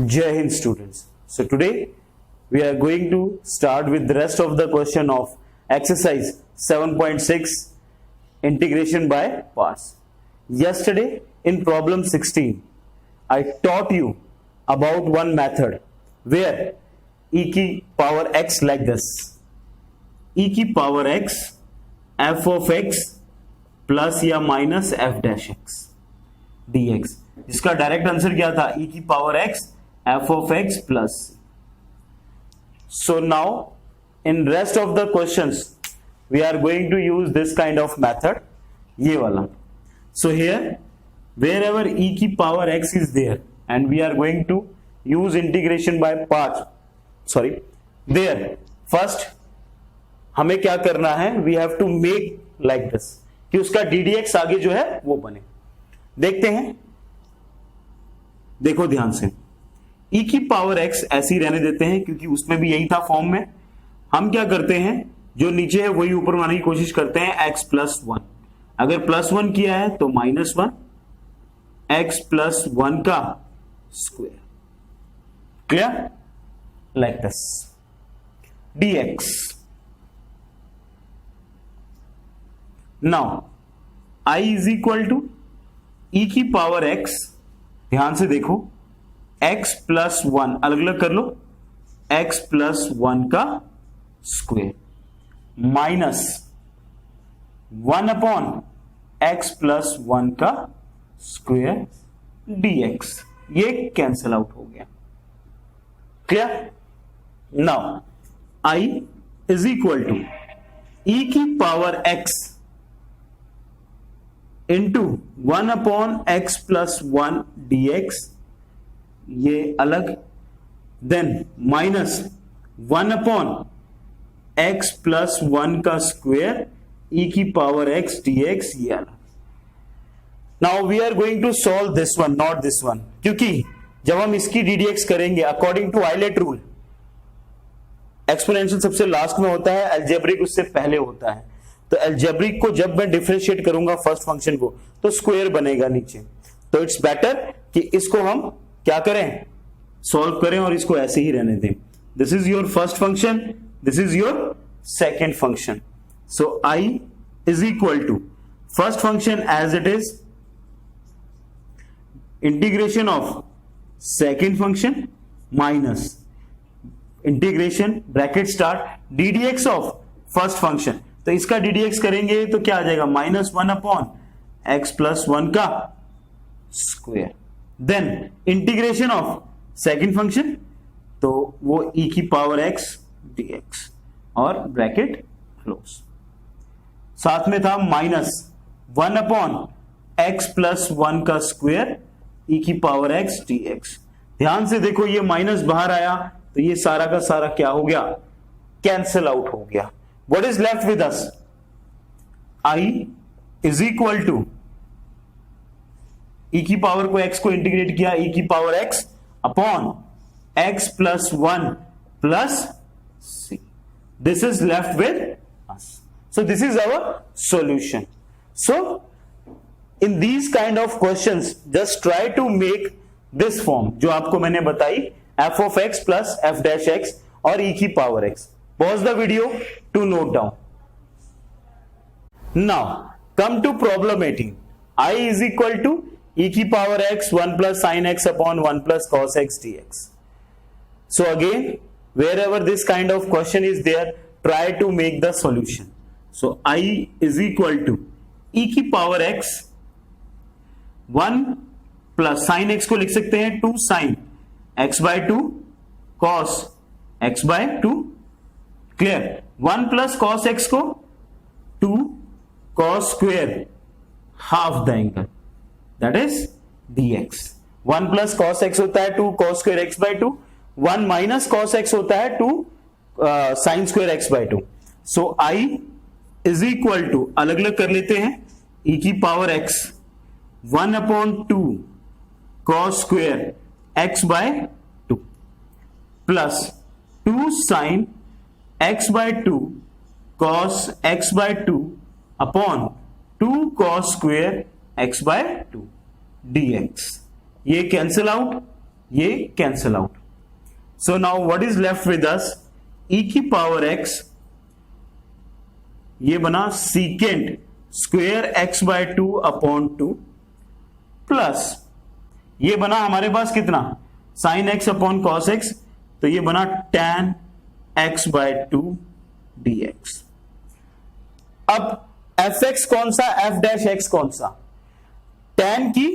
Jai Hind students. So today we are going to start with the rest of the question of exercise 7.6 integration by parts. Yesterday in problem 16 I taught you about one method where e की power x like this, e की power x f of x plus या minus f dash x dx, जिसका direct answer क्या था, e की power x f of x plus. So now in rest of the questions we are going to use this kind of method, ये वाला. So here wherever e की power x is there and we are going to use integration by parts, sorry, there first हमें क्या करना है, we have to make like this कि उसका ddx आगे जो है वो बने. देखते हैं, देखो ध्यान से, e की पावर x ऐसी रहने देते हैं क्योंकि उसमें भी यही था फॉर्म में. हम क्या करते हैं, जो नीचे है वही ऊपर बनाने की कोशिश करते हैं, x प्लस वन. अगर प्लस वन किया है तो minus one, x plus one का square. Clear? Like this dx. Now I is equal to e की पावर x, ध्यान से देखो, x प्लस वन अलग अलग कर लो, x प्लस वन का square minus one upon x plus one का स्क्वायर dx. ये कैंसल आउट हो गया. Clear? Now I is equal to e की power x into one upon x plus one dx, ये अलग, then minus one upon x plus one का square e की power x dx, ये अलग. Now we are going to solve this one, not this one, क्योंकि जब हम इसकी ddx करेंगे according to ILATE rule, exponential सबसे लास्ट में होता है, अलजेब्रिक उससे पहले होता है. तो अलजेब्रिक को जब मैं डिफरेंशिएट करूंगा फर्स्ट फंक्शन को तो स्क्वायर बनेगा नीचे. तो इट्स बेटर कि इसको हम क्या करें, सॉल्व करें और इसको ऐसे ही रहने दें. This is your first function, this is your second function. So I is equal to first function as it is, integration of second function minus integration bracket start ddx of first function. तो इसका ddx करेंगे तो क्या आ जाएगा, minus one upon x plus one का square, then integration of second function, तो वो e की पावर x dx और ब्रैकेट क्लोज. साथ में था minus one upon x plus one का स्क्वायर e की पावर x dx. ध्यान से देखो, ये माइनस बाहर आया तो ये सारा का सारा क्या हो गया, कैंसल आउट हो गया. What is left with us? I is equal to e की पावर को x को इंटीग्रेट किया, e की power x upon x plus one plus c. This is left with us. So this is our solution. So in these kind of questions, just try to make this form जो आपको मैंने बताई, f of x plus f dash x और e की power x. Pause the video to note down. Now come to problem 18. I is equal to e की power x 1 plus sin x upon 1 plus cos x dx. So again, wherever this kind of question is there, try to make the solution. So I is equal to e की power x 1 plus sin x को लिख सकते हैं 2 sin x by 2 cos x by 2. Clear? 1 plus cos x को 2 cos square half the angle, that is dx. 1 plus cos x होता है 2 cos square x by 2, 1 minus cos x होता है 2 sine square x by 2. So I is equal to, अलग अलग कर लेते हैं, e की power x 1 upon 2 cos square x by 2 plus 2 sine x by 2 cos x by 2 upon 2 cos square x by 2 dx. ये cancel out, ये cancel out. So now what is left with us? e की power x, ये बना secant square x by 2 upon 2 plus ये बना हमारे पास कितना, sine x upon cos x, तो ये बना tan x बाय 2 dx. अब fx कौन सा, f डैश x कौन सा? tan की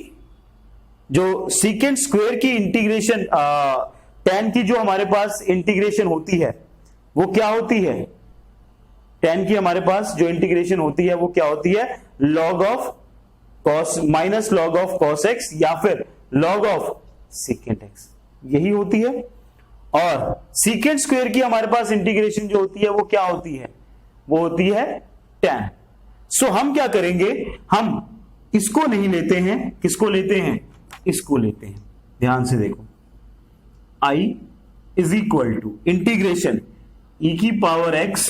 जो सीकेंट स्क्वेयर की इंटीग्रेशन, tan की जो हमारे पास इंटीग्रेशन होती है वो क्या होती है? tan की हमारे पास जो इंटीग्रेशन होती है वो क्या होती है? log of cos minus log of cos x या फिर log ऑफ secant x, यही होती है. और secant स्क्वायर की हमारे पास इंटीग्रेशन जो होती है वो क्या होती है? वो होती है tan. सो हम क्या करेंगे, हम इसको नहीं लेते हैं, किसको लेते हैं? इसको लेते हैं. ध्यान से देखो, i is equal to integration e की power x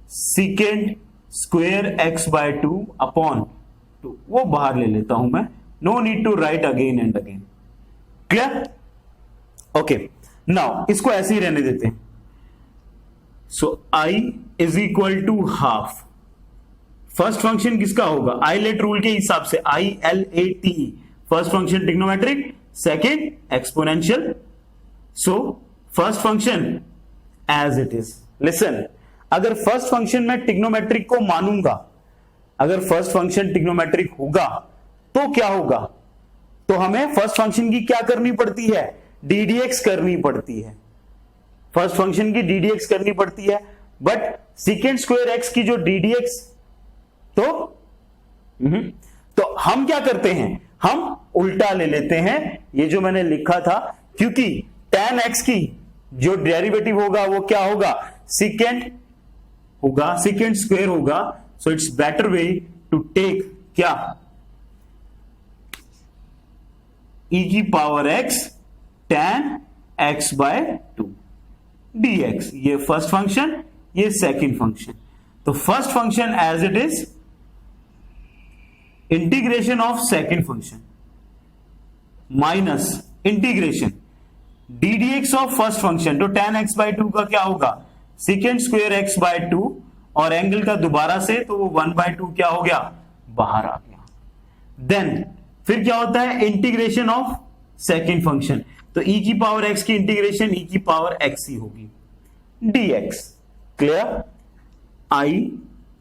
secant square x by 2 upon 2, वो बाहर ले लेता हूं मैं. No need to write again and again. Clear? Okay, now इसको ऐसे ही रहने देते हैं. So i is equal to half. First function किसका होगा? आइलेट रूल के हिसाब से ILATE. First function trigonometric, second exponential. So first function as it is. Listen, अगर फर्स्ट फंक्शन में ट्रिग्नोमेट्रिक को मानूंगा, अगर फर्स्ट फंक्शन ट्रिग्नोमेट्रिक होगा तो क्या होगा? तो हमें फर्स्ट फंक्शन की क्या करनी पड़ती है? ddx करनी पड़ती है. फर्स्ट फंक्शन की ddx करनी पड़ती है. बट सीकेंट स्क्वायर x की जो ddx, तो हम क्या करते हैं? हम उल्टा ले लेते हैं. ये जो मैंने लिखा था, क्योंकि tan x की जो डेरिवेटिव होगा वो क्या होगा? सीकेंट होगा, सीकेंट स्क्वायर होगा. So it's better way to take क्या? e की power x tan x by 2 dx. ये फर्स्ट फंक्शन, ये सेकंड फंक्शन. तो first function as it is, integration of second function minus integration ddx of first function. तो tan x by 2 का क्या होगा? Secant square x by 2, और angle का दोबारा से, तो वो 1 बाय 2 क्या हो गया? बाहर आ गया. देन फिर क्या होता है? Integration of second function. तो e की पावर x की इंटीग्रेशन e की पावर x ही होगी dx. Clear? i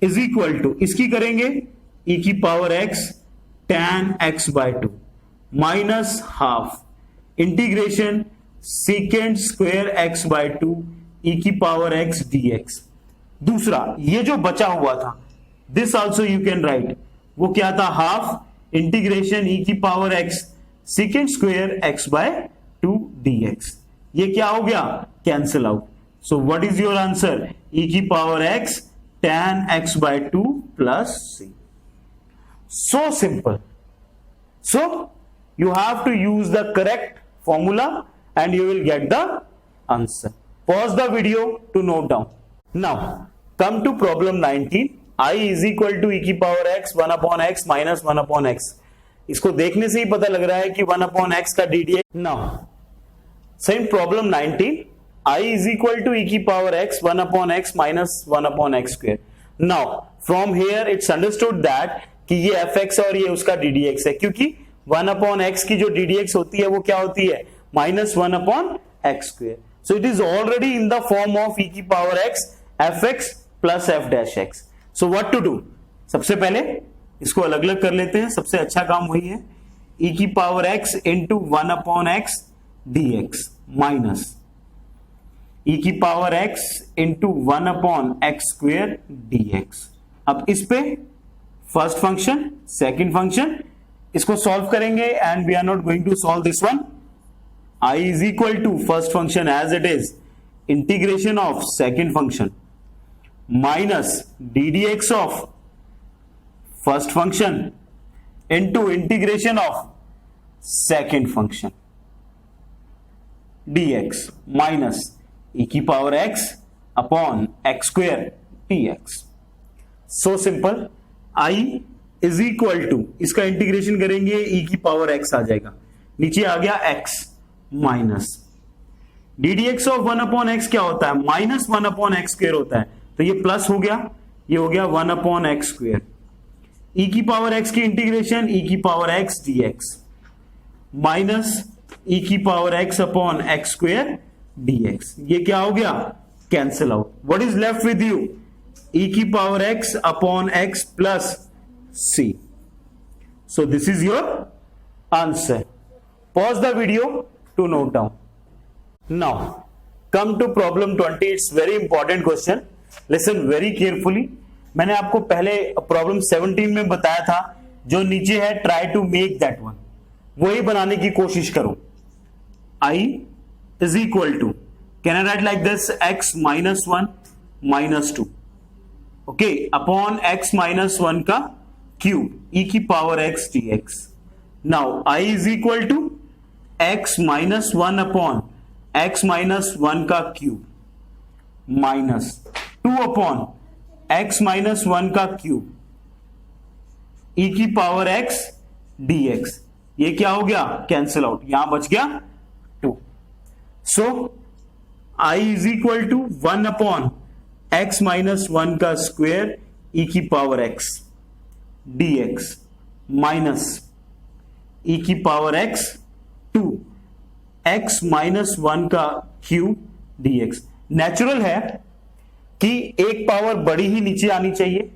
is equal to, इसकी करेंगे e की power x tan x by 2 minus half integration secant square x by 2 e की पावर x dx. दूसरा, ये जो बचा हुआ था, this also you can write. वो क्या था? हाफ इंटीग्रेशन e की power x secant square x by 2 dx. ये क्या हो गया? Cancel out. So what is your answer? e की power x tan x by 2 plus c. So simple. So you have to use the correct formula and you will get the answer. Pause the video to note down. Now come to problem 19. I is equal to e की power x 1 upon x minus 1 upon x. इसको देखने से ही पता लग रहा है कि 1 upon x का ddx. Now same problem 19. I is equal to e की power x 1 upon x minus 1 upon x square. Now from here it's understood that कि ये fx और ये उसका ddx है, क्योंकि 1 upon x की जो ddx होती है वो क्या होती है? Minus 1 upon x square. So it is already in the form of e की power x fx plus f dash x. So what to do? सबसे पहले इसको अलग अलग कर लेते हैं. सबसे अच्छा काम वही है, e की power x into 1 upon x dx minus e की power x into 1 upon x square dx. अब इस पे फर्स्ट फंक्शन, सेकंड फंक्शन, इसको सॉल्व करेंगे and we are not going to solve this one. I is equal to first function as it is, integration of second function minus ddx of first function into integration of second function dx minus e की power x upon x square dx. So simple. I is equal to, इसका integration करेंगे e की power x आ जाएगा, नीचे आ गया x minus d D x of 1 upon x क्या होता है, माइनस 1 अपॉन एक्स स्क्वेयर होता है, तो ये प्लस हो गया, ये हो गया 1 अपॉन एक्स स्क्वेयर, ई की पावर एक्स की इंटीग्रेशन ई की power x d x minus e की power x upon x square d x, ये क्या हो गया, cancel out. What is left with you, e की power x upon x plus c. So this is your answer. Pause the video to note down. Now come to problem 20. It's very important question. Listen very carefully. मैंने आपको पहले problem 17 में बताया था, जो नीचे है try to make that one, वही बनाने की कोशिश करो. I is equal to, can I write like this, x minus 1 minus 2, okay, upon x minus 1 का क्यूब ई की power x d x. Now I is equal to x minus 1 upon x minus 1 का cube minus 2 upon x minus 1 का cube e की power x d x. ये क्या हो गया, cancel out, यहां बच गया 2. So I is equal to 1 upon x minus 1 का स्क्वेयर ई की power x dx minus e की पावर x 2 x माइनस 1 का क्यूब dx. नेचुरल है कि एक पावर बड़ी ही नीचे आनी चाहिए.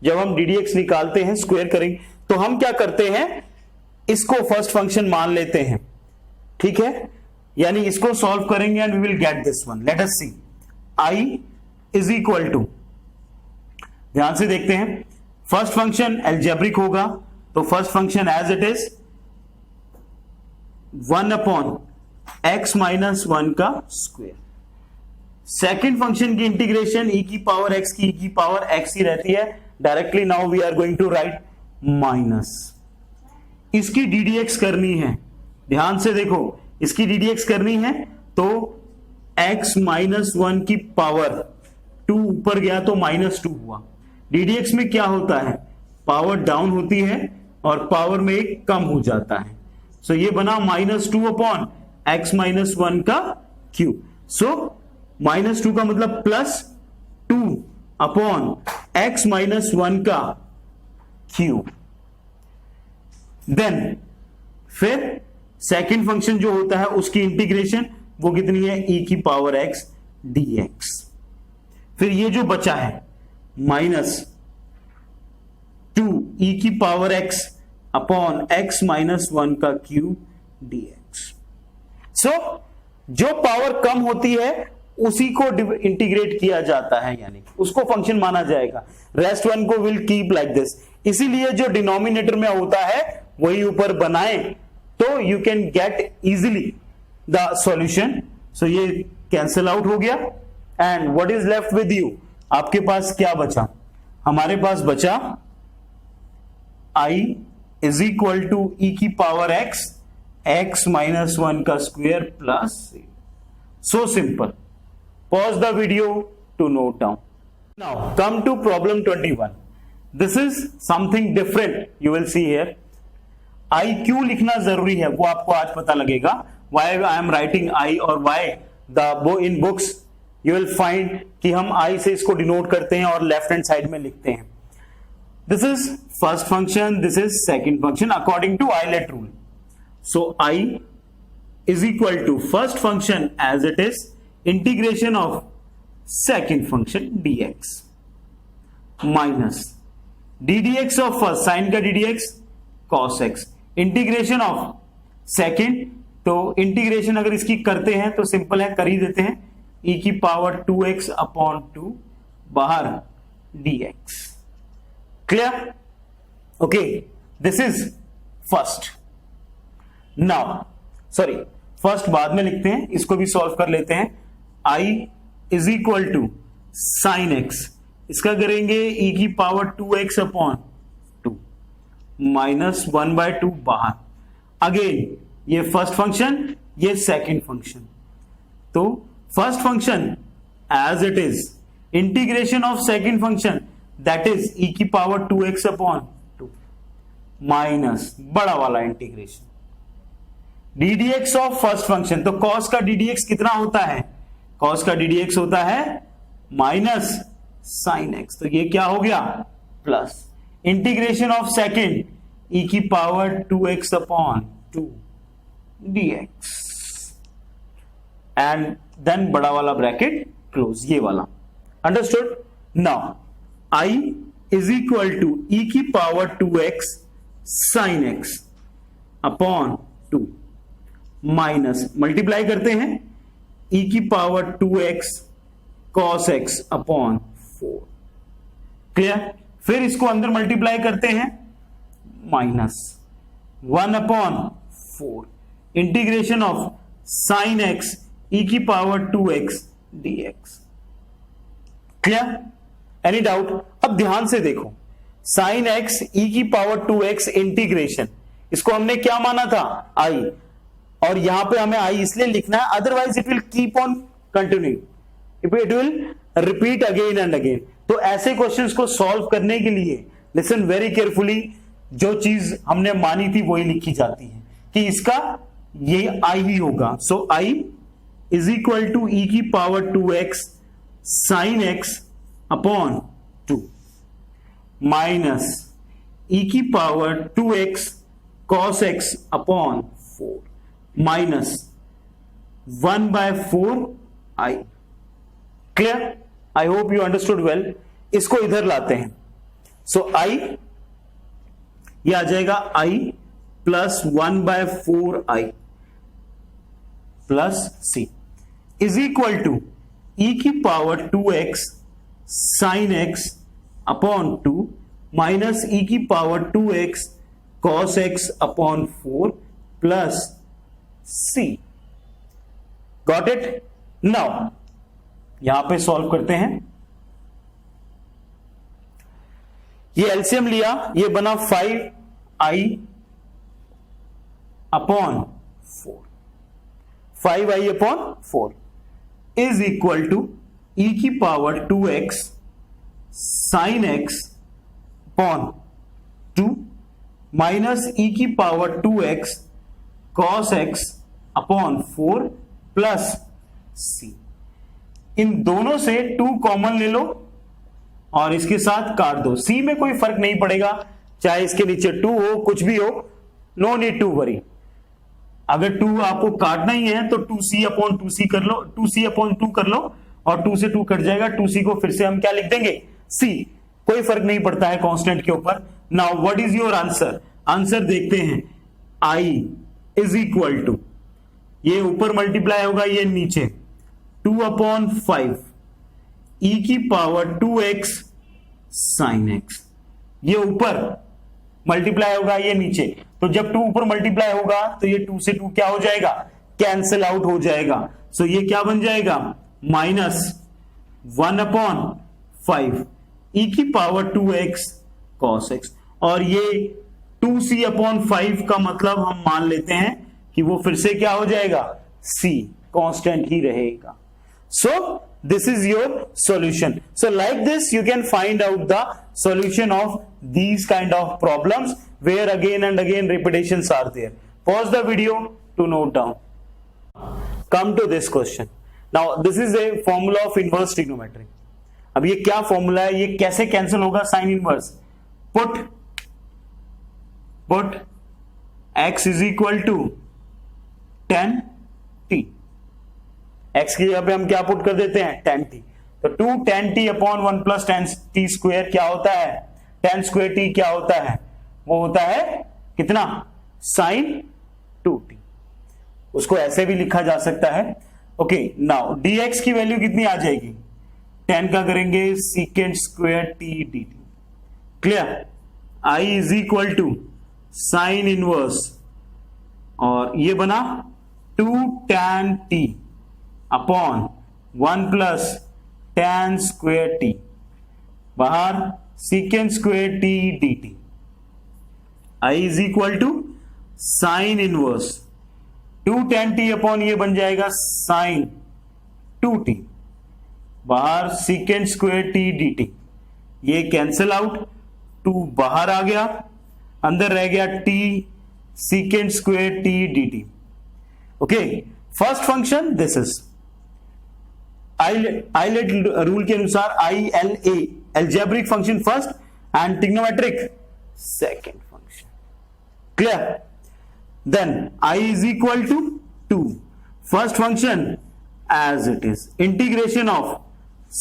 जब हम ddx निकालते हैं, स्क्वायर करेंगे, तो हम क्या करते हैं, इसको फर्स्ट फंक्शन मान लेते हैं, ठीक है, यानी इसको सॉल्व करेंगे and we will get this one. Let us see. i is equal to, ध्यान से देखते हैं, फर्स्ट फंक्शन एल्जेब्रिक होगा, तो first function as it is 1 upon x minus 1 का स्क्वायर. सेकेंड फंक्शन की इंटीग्रेशन ई की पावर एक्स की ई की पावर एक्स ही रहती है directly. Now we are going to write minus, इसकी डीडीएक्स करनी है, ध्यान से देखो, इसकी डीडीएक्स करनी है, तो एक्स माइनस 1 की पावर 2 ऊपर गया तो माइनस 2 हुआ. डीडीएक्स में क्या होता है, पावर डाउन होती है और पावर में एक कम हो जाता है. सो ये बना माइनस 2 अपॉन एक्स माइनस 1 का क्यूब. सो माइनस 2 का मतलब प्लस 2 अपॉन एक्स माइनस 1 का क्यूब. देन फिर सेकेंड फंक्शन जो होता है उसकी इंटीग्रेशन वो कितनी है, ई की पावर एक्स डी एक्स. फिर ये जो बचा है माइनस 2 ई की power x upon x minus 1 का क्यूब dx. सो जो पावर कम होती है उसी को इंटीग्रेट किया जाता है, यानी उसको फंक्शन माना जाएगा. रेस्ट वन को विल कीप लाइक दिस. इसीलिए जो डिनोमिनेटर में होता है वही ऊपर बनाए, तो you can get easily the solution. So ये कैंसिल आउट हो गया and what is left with you, आपके पास क्या बचा, हमारे पास बचा i is equal to e की पावर x x माइनस 1 का square plus c. So simple. Pause the video to note down. Now come to problem 21. This is something different, you will see here. i क्यों लिखना जरूरी है वो आपको आज पता लगेगा. Why I am writing i और why the in books you will find कि हम i से इसको डिनोट करते हैं और लेफ्ट हैंड साइड में लिखते हैं. This is first function, this is second function according to ILATE rule. So i is equal to first function as it is integration of second function dx minus d D x of first, sine का D D x cos x, integration of second, तो integration अगर इसकी करते हैं तो simple है, कर ही देते हैं, e की पावर 2x अपॉन 2 बाहर dx. Clear? Okay, this is first. Now sorry, first बाद में लिखते हैं, इसको भी सॉल्व कर लेते हैं. i is equal to sine x, इसका करेंगे e की पावर 2x अपॉन 2 माइनस 1/2 बाहर. अगेन ये फर्स्ट फंक्शन, ये सेकेंड फंक्शन, तो first function as it is integration of second function that is e की पावर 2x अपॉन 2 माइनस बड़ा वाला integration. D D x of first function, तो cos का D D एक्स कितना होता है, कॉस का डी डी एक्स होता है माइनस साइन एक्स, तो ये क्या हो गया plus integration of second e की power 2x upon 2 dx and then बड़ा वाला ब्रैकेट क्लोज, ये वाला, understood. Now i is equal to e की power 2x sign x upon 2 minus multiply करते हैं ई की power 2x cos x upon 4, clear. फिर इसको अंदर मल्टीप्लाई करते हैं minus 1 upon 4 integration of sine x e की power 2x dx, clear, any doubt. अब ध्यान से देखो, साइन x ई की पावर 2x इंटीग्रेशन, इसको हमने क्या माना था i, और यहां पे हमें i इसलिए लिखना है, otherwise it will keep on continue, it will repeat again and again. तो ऐसे क्वेश्चंस को सॉल्व करने के लिए लिसन वेरी केयरफुली, जो चीज हमने मानी थी वही लिखी जाती है कि इसका ये i ही होगा। So i is equal to e की power 2x sign x upon 2 minus e की power 2x cos x upon 4 minus 1/4 i, clear. I hope you understood well. इसको इधर लाते हैं, सो i ये आ जाएगा i plus 1/4 i plus c is equal to e की power 2x sign x upon 2 minus e की power 2x cos x upon 4 plus c, got it. Now यहां पे सॉल्व करते हैं, ये एलसीएम लिया, ये बना 5i upon 4, 5i upon 4 is equal to e की power 2x sign x upon 2 minus e की power 2x cos x upon 4 plus c। इन दोनों से 2 कॉमन ले लो और इसके साथ काट दो, c में कोई फर्क नहीं पड़ेगा, चाहे इसके नीचे 2 हो, कुछ भी हो, नो नीड टू वरी। अगर 2 आपको काटना ही है तो 2c अपॉन 2c कर लो, 2c अपॉन 2 कर लो और 2 से 2 कट जाएगा, 2c को फिर से हम क्या लिख देंगे c, कोई फर्क नहीं पड़ता है कांस्टेंट के ऊपर। Now what is your answer, answer देखते हैं, i इज इक्वल टू, ये ऊपर मल्टीप्लाई होगा, ये नीचे 2 अपॉन 5 ई की पावर 2x साइन x, ये ऊपर मल्टीप्लाई होगा, ये नीचे, तो जब 2 ऊपर मल्टीप्लाई होगा तो ये 2 से 2 क्या हो जाएगा, कैंसिल आउट हो जाएगा। सो ये क्या बन जाएगा, माइनस 1 अपॉन 5 ई की पावर 2x cos x, और ये 2c अपॉन 5 का मतलब हम मान लेते हैं कि वो फिर से क्या हो जाएगा, c कांस्टेंट ही रहेगा। So this is your solution. So like this you can find out the solution of these kind of problems where again and again repetitions are there. Pause the video to note down. Come to this question. Now this is a formula of inverse trigonometry. अब ये क्या formula है, ये कैसे cancel होगा sine inverse, put x is equal to tan t, x की जगह पे हम क्या पुट कर देते हैं tan t, तो 2 tan t अपॉन 1 प्लस tan t स्क्वायर क्या होता है, tan स्क्वायर t क्या होता है, वो होता है कितना, sin 2t, उसको ऐसे भी लिखा जा सकता है। ओके, नाउ dx की वैल्यू कितनी आ जाएगी, tan का करेंगे secant square t dt, clear. i is equal to sine inverse, और ये बना 2 tan t अपॉन 1 प्लस tan स्क्वायर t, बाहर secant square t dt, i is equal to sine inverse 2 tan t अपॉन ये बन जाएगा साइन 2t, बाहर secant स्क्वायर t dt, ये कैंसिल आउट, 2 बाहर आ गया, अंदर रह गया t secant square t dt, okay, first function this is ILATE rule के अनुसार ILA algebraic function first and trigonometric second function. Clear? Then I is equal to 2 first function as it is, integration of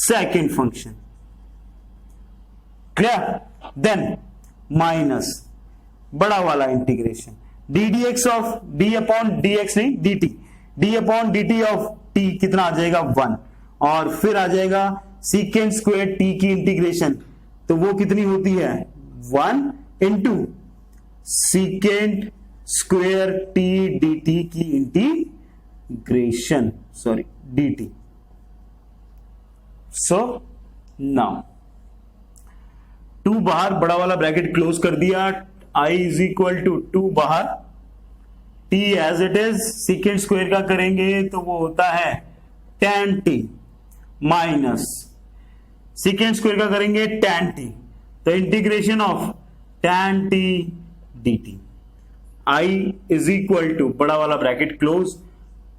second function. Clear? Then minus बड़ा वाला integration ddx of d upon dx नहीं dt, d upon dt of t कितना आ जाएगा 1, और फिर आ जाएगा secant square t की integration, तो वो कितनी होती है 1 into secant square t dt की integration, sorry dt. So now 2 बाहर, बड़ा वाला ब्रैकेट क्लोज कर दिया, I इज इक्वल टू 2 बाहर, t as it is, secant square का करेंगे तो वो होता है tan t minus secant square का करेंगे tan t, तो integration of tan t dt. I is equal to बड़ा वाला ब्रैकेट क्लोज,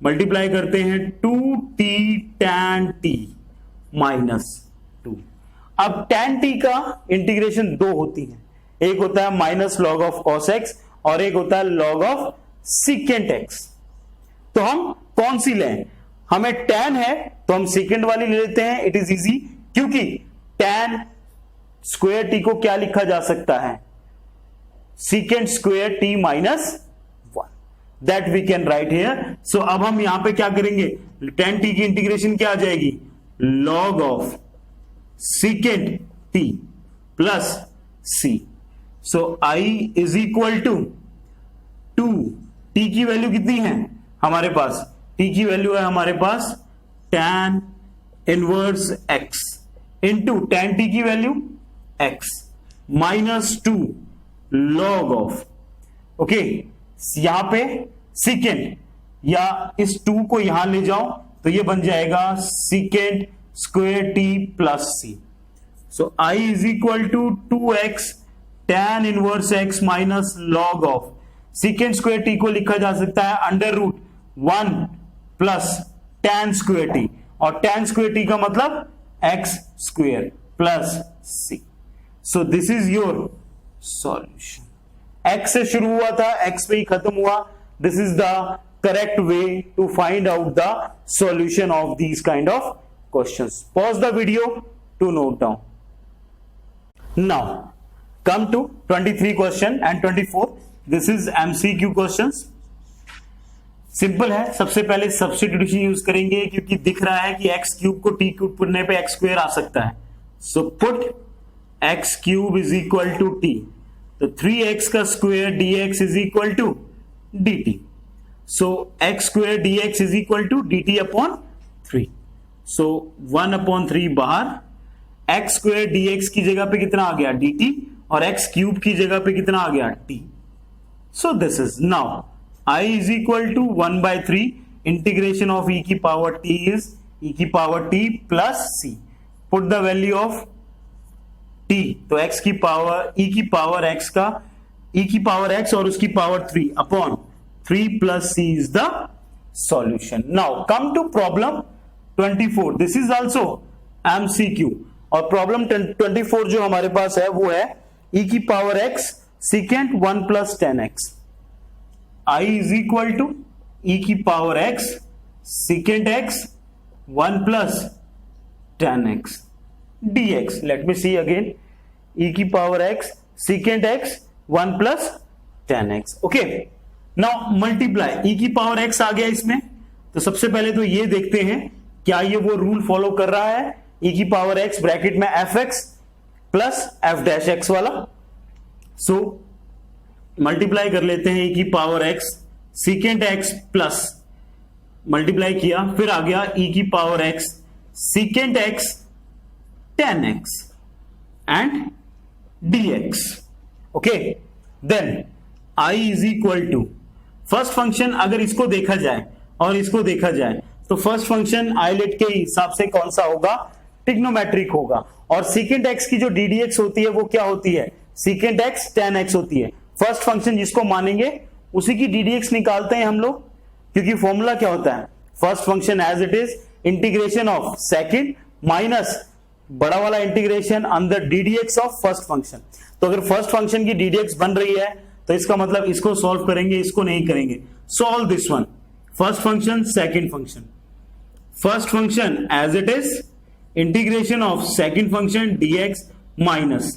मल्टीप्लाई करते हैं 2t tan t माइनस 2. अब tan t का इंटीग्रेशन 2 होती है, एक होता है minus log of cos x और एक होता है लॉग ऑफ सीकेंट x. तो हम कौन सी लें? हमें tan है तो हम सीकेंट वाली ले लेते हैं, इट इज इजी, क्योंकि tan स्क्वायर t को क्या लिखा जा सकता है, secant square t minus 1, that we can write here. So अब हम यहां पे क्या करेंगे, tan t की इंटीग्रेशन क्या आ जाएगी, log of secant t plus c. So I is equal to 2, t की वैल्यू कितनी है हमारे पास, t की वैल्यू है हमारे पास tan inverse x into tan t की value x minus 2 log of, okay, यहां पे सीकेंट, या इस 2 को यहां ले जाओ तो ये बन जाएगा secant square t plus c. So I is equal to 2x tan inverse x minus log of secant square t को लिखा जा सकता है under root 1 plus tan square t, और tan स्क्वायर t का मतलब x square plus c. So this is your solution. x से शुरू हुआ था, x पे ही खत्म हुआ. This is the correct way to find out the solution of these kind of questions. Pause the video to note down. Now come to 23 question and 24. This is MCQ questions. Simple है, सबसे पहले substitution use करेंगे क्योंकि दिख रहा है कि x cube को t क्यूब पुटने पे x स्क्वायर आ सकता है. So put x cube is equal to t, तो 3x का square dx is equal to dt. So x square dx is equal to dt upon 3. So 1 upon 3 बाहर, x square dx की जगह पे कितना आ गया dt, और x क्यूब की जगह पे कितना आ गया t. So this is now I is equal to 1/3 integration of e की पावर t इज e की power t plus c. Put the value of t, तो x की पावर e की पावर x का e की power x और उसकी power 3 upon 3 plus c is the solution. Now come to problem 24. This is also MCQ, और problem 24 जो हमारे पास है वो है e की power x secant 1 plus 10x. I is equal to e की power x secant x 1 plus 10x dx. Let me see again, e की power x secant x 1 plus 10x. Okay, now multiply, e की power x आ गया इसमें, तो सबसे पहले तो ये देखते हैं क्या ये वो रूल फॉलो कर रहा है, e की पावर x ब्रैकेट में fx plus f dash x वाला. सो मल्टीप्लाई कर लेते हैं e की power x secant x plus, multiply किया, फिर आ गया e की power x secant x 10x and dx. Okay, then I is equal to first function, अगर इसको देखा जाए और इसको देखा जाए तो फर्स्ट फंक्शन आइलेट के हिसाब से कौन सा होगा, ट्रिग्नोमेट्रिक होगा, और सीकेंट x की जो ddx होती है वो क्या होती है, सीकेंट x tan x होती है. फर्स्ट फंक्शन जिसको मानेंगे उसी की ddx निकालते हैं हम लोग, क्योंकि फॉर्मूला क्या होता है, first function as it is integration of second minus बड़ा वाला integration under ddx of first function. तो अगर फर्स्ट फंक्शन की ddx बन रही है तो इसका मतलब इसको सॉल्व करेंगे, इसको नहीं करेंगे। Solve this one, first function second function, first function as it is integration of second function dx minus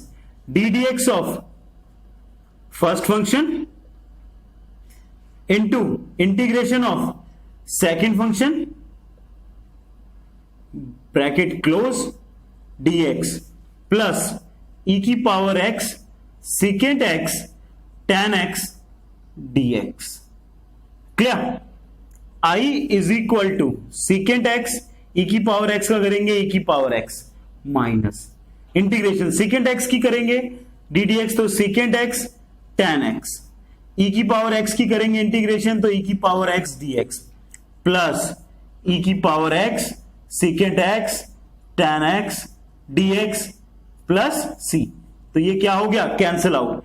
ddx of first function into integration of second function bracket close dx plus e की power x secant x tan x dx। Clear? I is equal to secant x e की power x का करेंगे e की power x minus integration secant x की करेंगे ddx तो secant x tan x, e की power x की करेंगे इंटीग्रेशन तो e की power x dx plus e की power x secant x tan x dx plus c। तो ये क्या हो गया, cancel out.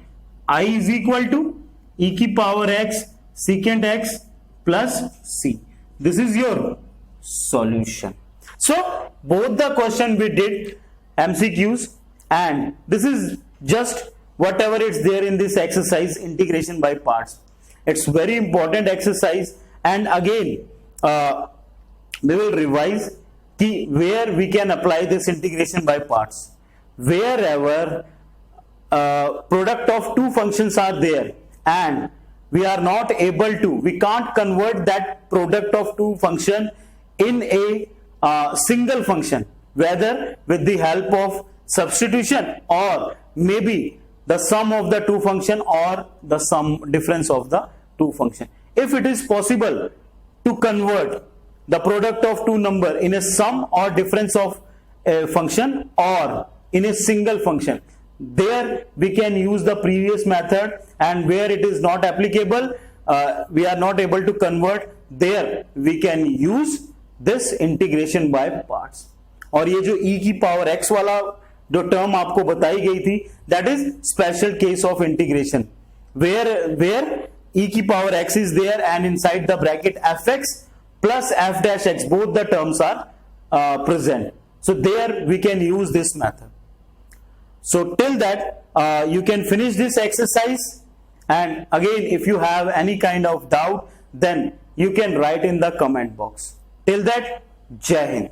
I is equal to e की power x secant x plus c। This is your solution. So both the question we did MCQs and this is just whatever it's there in this exercise, integration by parts. It's very important exercise, and again we will revise where we can apply this integration by parts. Wherever product of two functions are there and we are not able to, we can't convert that product of two function in a single function, whether with the help of substitution or maybe the sum of the two function or the sum difference of the two function. If it is possible to convert the product of two number in a sum or difference of a function or in a single function, there we can use the previous method, and where it is not applicable, we are not able to convert, there we can use this integration by parts. और ये जो e की power x वाला जो term आपको बताई गई थी, that is special case of integration where e की power x is there and inside the bracket fx plus f dash x, both the terms are present. So there we can use this method. So till that you can finish this exercise, and again if you have any kind of doubt then you can write in the comment box. Till that, Jai Hind.